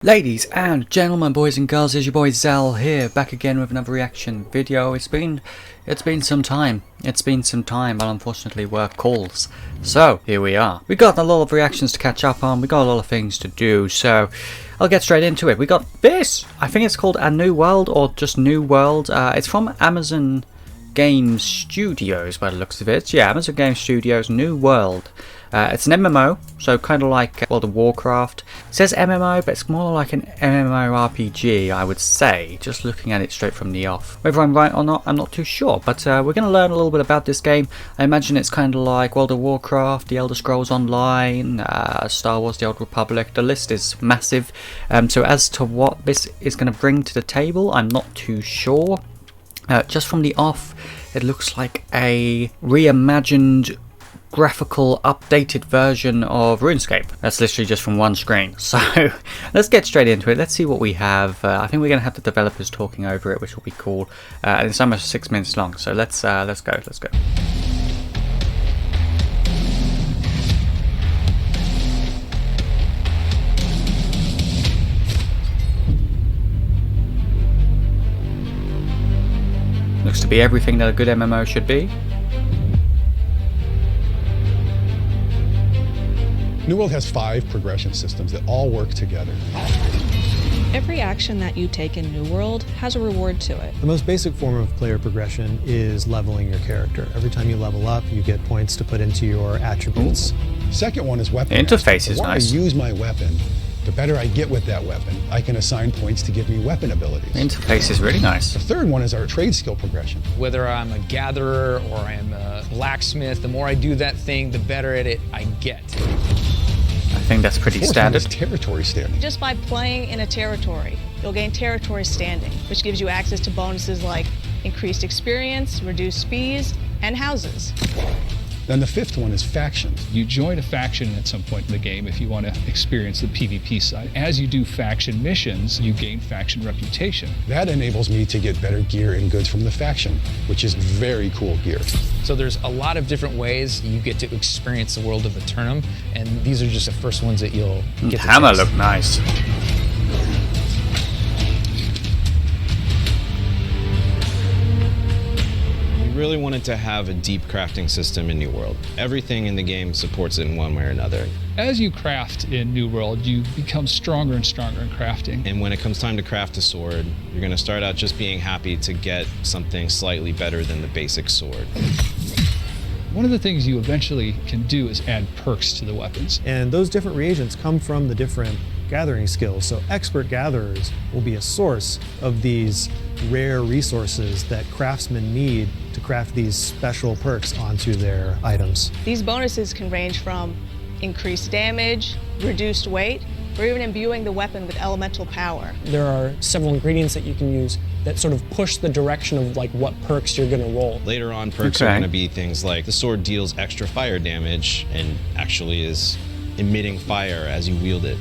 Ladies and gentlemen, boys and girls, it's your boy Zal here, back again with another reaction video. It's been some time, but unfortunately work calls. So here we are. We got a lot of reactions to catch up on. We got a lot of things to do. So I'll get straight into it. We got this. I think it's called A New World or just New World. It's from Amazon Game Studios by the looks of it. Yeah, Amazon Game Studios, New World. It's an MMO, so kind of like World of Warcraft. It says MMO, but it's more like an MMORPG, I would say, just looking at it straight from the off. Whether I'm right or not, I'm not too sure, but we're going to learn a little bit about this game. I imagine it's kind of like World of Warcraft, The Elder Scrolls Online, Star Wars The Old Republic. The list is massive, so as to what this is going to bring to the table, I'm not too sure. Just from the off, it looks like a reimagined graphical updated version of RuneScape. That's literally just from one screen. So let's get straight into it. Let's see what we have. I think we're going to have the developers talking over it, which will be cool. And it's almost 6 minutes long. So let's go. Looks to be everything that a good MMO should be. New World has 5 progression systems that all work together. Every action that you take in New World has a reward to it. The most basic form of player progression is leveling your character. Every time you level up, you get points to put into your attributes. Second one is weapon. The interface is nice. The more I use my weapon, the better I get with that weapon. I can assign points to give me weapon abilities. The interface is really nice. The third one is our trade skill progression. Whether I'm a gatherer or I'm a blacksmith, the more I do that thing, the better at it I get. I think that's pretty Fourth standard. one is territory standing. Just by playing in a territory, you'll gain territory standing, which gives you access to bonuses like increased experience, reduced fees, and houses. Then the fifth one is factions. You join a faction at some point in the game if you want to experience the PvP side. As you do faction missions, you gain faction reputation. That enables me to get better gear and goods from the faction, which is very cool gear. So there's a lot of different ways you get to experience the world of Eternum, and these are just the first ones that you'll get to Hammer taste. look nice. Really wanted to have a deep crafting system in New World. Everything in the game supports it in one way or another. As you craft in New World, you become stronger and stronger in crafting. And when it comes time to craft a sword, you're going to start out just being happy to get something slightly better than the basic sword. One of the things you eventually can do is add perks to the weapons. And those different reagents come from the different gathering skills. So expert gatherers will be a source of these rare resources that craftsmen need to craft these special perks onto their items. These bonuses can range from increased damage, reduced weight, or even imbuing the weapon with elemental power. There are several ingredients that you can use that sort of push the direction of like what perks you're going to roll. Later on, perks are going to be things like the sword deals extra fire damage and actually is emitting fire as you wield it.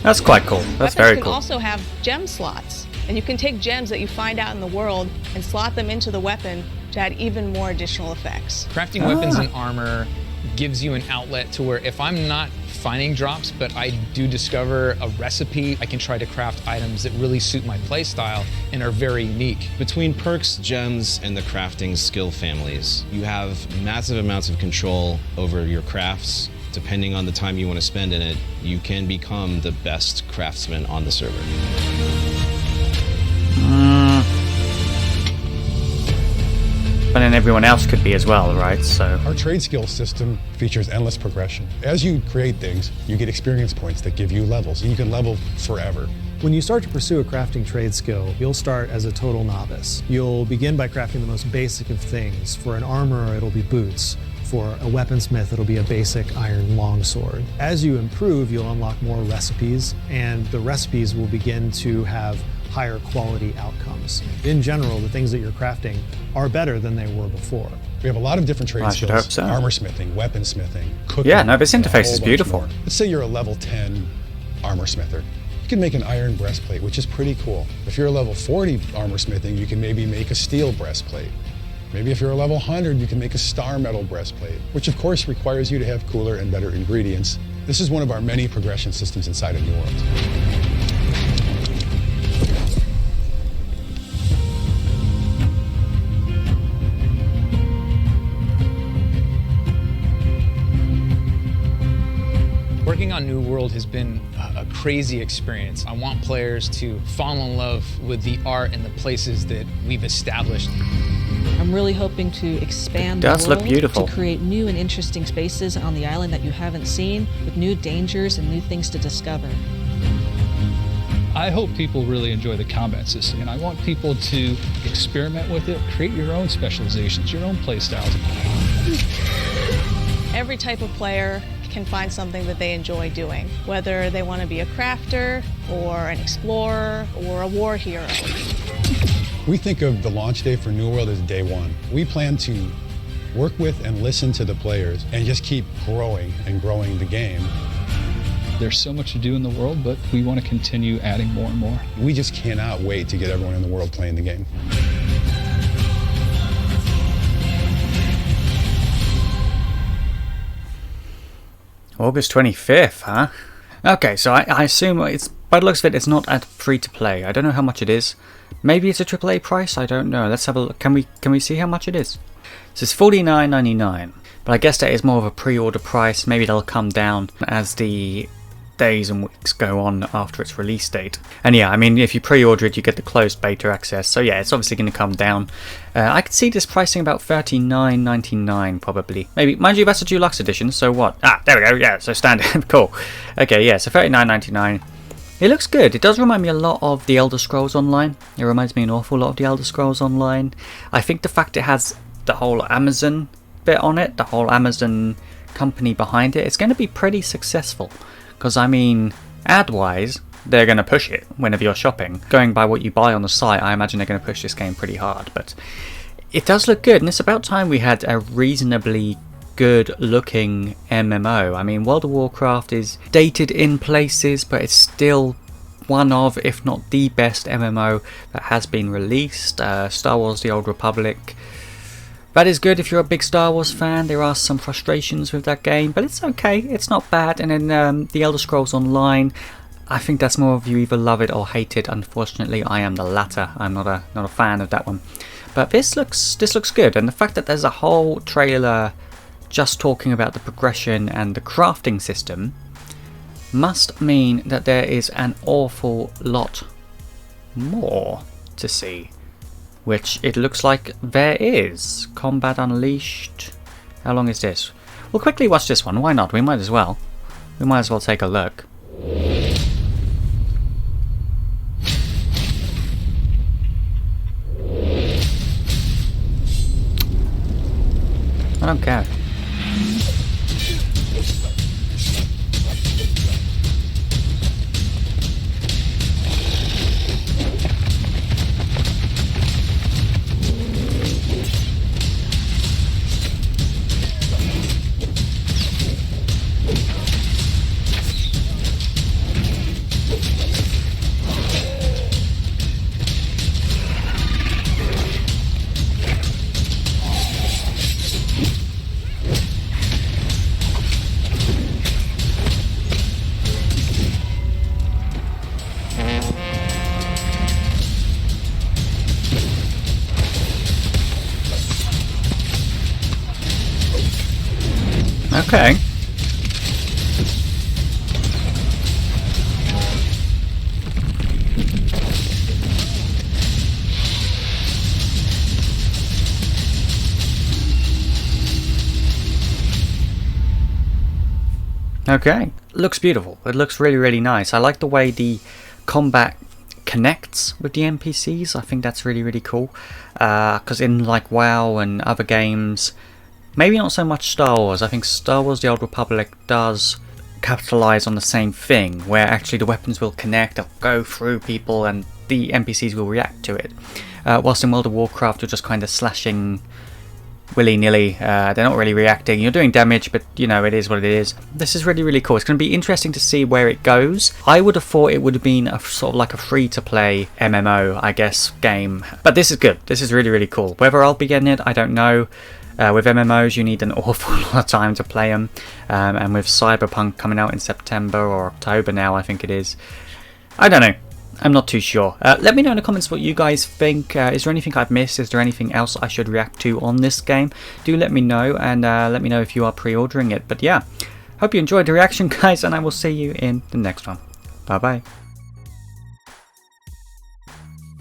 That's quite cool. That's very cool. Weapons can also have gem slots, and you can take gems that you find out in the world and slot them into the weapon to add even more additional effects. Crafting weapons and armor gives you an outlet to where if I'm not finding drops, but I do discover a recipe, I can try to craft items that really suit my playstyle and are very unique. Between perks, gems, and the crafting skill families, you have massive amounts of control over your crafts. Depending on the time you want to spend in it, you can become the best craftsman on the server. But then everyone else could be as well, right? So Our trade skill system features endless progression. As you create things, you get experience points that give you levels, and you can level forever. When you start to pursue a crafting trade skill, you'll start as a total novice. You'll begin by crafting the most basic of things. For an armorer, it'll be boots. For a weaponsmith, it'll be a basic iron longsword. As you improve, you'll unlock more recipes, and the recipes will begin to have higher quality outcomes. In general, the things that you're crafting are better than they were before. We have a lot of different trade I should skills. hope so. Armor smithing, weaponsmithing, cooking. yeah, no, this and a interface whole is bunch beautiful. more. Let's say you're a level 10 armor smither. You can make an iron breastplate, which is pretty cool. If you're a level 40 armor smithing, you can maybe make a steel breastplate. Maybe if you're a level 100, you can make a star metal breastplate, which of course requires you to have cooler and better ingredients. This is one of our many progression systems inside of New World. World has been a crazy experience. I want players to fall in love with the art and the places that we've established. I'm really hoping to expand It does the look world beautiful. to create new and interesting spaces on the island that you haven't seen, with new dangers and new things to discover. I hope people really enjoy the combat system, and I want people to experiment with it, create your own specializations, your own play styles. Every type of player can find something that they enjoy doing, whether they want to be a crafter or an explorer or a war hero. We think of the launch day for New World as day one. We plan to work with and listen to the players and just keep growing and growing the game. There's so much to do in the world, but we want to continue adding more and more. We just cannot wait to get everyone in the world playing the game. August 25th, huh? Okay, so I assume it's, by the looks of it, it's not at free to play. I don't know how much it is. Maybe it's a AAA price, I don't know. Let's have a look. Can we see how much it is? So it's $49.99, but I guess that is more of a pre-order price. Maybe that'll come down as the days and weeks go on after its release date. And yeah, I mean, if you pre-order it, you get the closed beta access. So yeah, it's obviously going to come down. I could see this pricing about $39.99 probably. Maybe, mind you, that's a deluxe edition. So what? Ah, there we go. Yeah, so standard. Cool. Okay, yeah, so $39.99. It looks good. It does remind me a lot of The Elder Scrolls Online. It reminds me an awful lot of The Elder Scrolls Online. I think the fact it has the whole Amazon bit on it, the whole Amazon company behind it, it's going to be pretty successful. Because, I mean, ad-wise, they're going to push it whenever you're shopping. Going by what you buy on the site, I imagine they're going to push this game pretty hard. But it does look good, and it's about time we had a reasonably good-looking MMO. I mean, World of Warcraft is dated in places, but it's still one of, if not the best MMO that has been released. Star Wars The Old Republic. That is good if you're a big Star Wars fan. There are some frustrations with that game, but it's okay. It's not bad. And then The Elder Scrolls Online, I think that's more of you either love it or hate it. Unfortunately, I am the latter. I'm not a fan of that one. But this looks good, and the fact that there's a whole trailer just talking about the progression and the crafting system must mean that there is an awful lot more to see. Which it looks like there is. Combat Unleashed. How long is this? We'll quickly watch this one. Why not? We might as well. We might as well take a look. I don't care. Okay. Okay. Looks beautiful. It looks really, really nice. I like the way the combat connects with the NPCs. I think that's really, really cool. Because in like WoW and other games, maybe not so much Star Wars. I think Star Wars The Old Republic does capitalize on the same thing, where actually the weapons will connect, they'll go through people, and the NPCs will react to it. Whilst in World of Warcraft, you're just kind of slashing willy-nilly. They're not really reacting. You're doing damage, but you know, it is what it is. This is really, really cool. It's going to be interesting to see where it goes. I would have thought it would have been a sort of like a free-to-play MMO, I guess, game. But this is good. This is really, really cool. Whether I'll be getting it, I don't know. With MMOs, you need an awful lot of time to play them. And with Cyberpunk coming out in September or October now, I think it is. I don't know. I'm not too sure. Let me know in the comments what you guys think. Is there anything I've missed? Is there anything else I should react to on this game? Do let me know, and let me know if you are pre-ordering it. But yeah, Hope you enjoyed the reaction, guys, and I will see you in the next one. Bye bye.